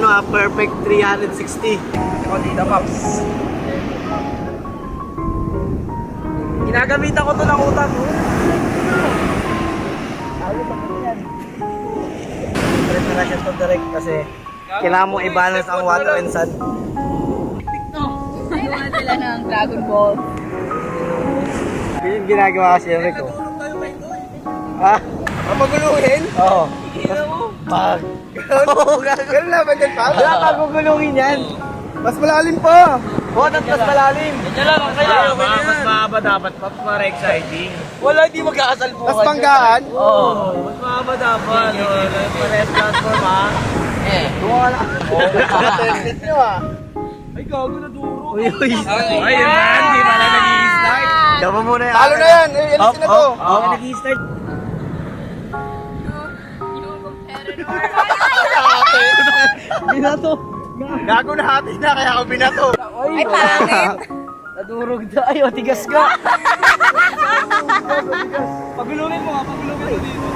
perfect 360. Ako dito, Paps. Ginagamitan ko to ng utak. Preparation to direct kasi kailangan mo i-balance ang water and sand. Ginawa sila ng Dragon Ball. Yun yung ginagawa kasi yung Rico. Ha? Papaguluhin? Oo. Pag... Oo, Ganun na ba dyan, Paps? wala pagugulungin yan. Mas malalim pa. Oo, mas malalim. Yan lang ang kailangan. Mas mahaba dapat. Mas para exciting. Wala, hindi mag-aasal po. Mas panggaan. Oo. Mas mahaba dapat. Parehas platform ha. Wala. Tested nyo ah. Ay, gago na duro. Uy, uy. Ay, man. Di ba na nag-i-start? Diyan muna yan. Talo na yan. Eh, alisin na to. Oo, nag-i-start. Yung competitor. Binato. Gago na hati na kaya ako binato. Ay, pangit. Nadurog na. Ay, tigas ka. Pagulungin mo ha. Pagulungin mo dito.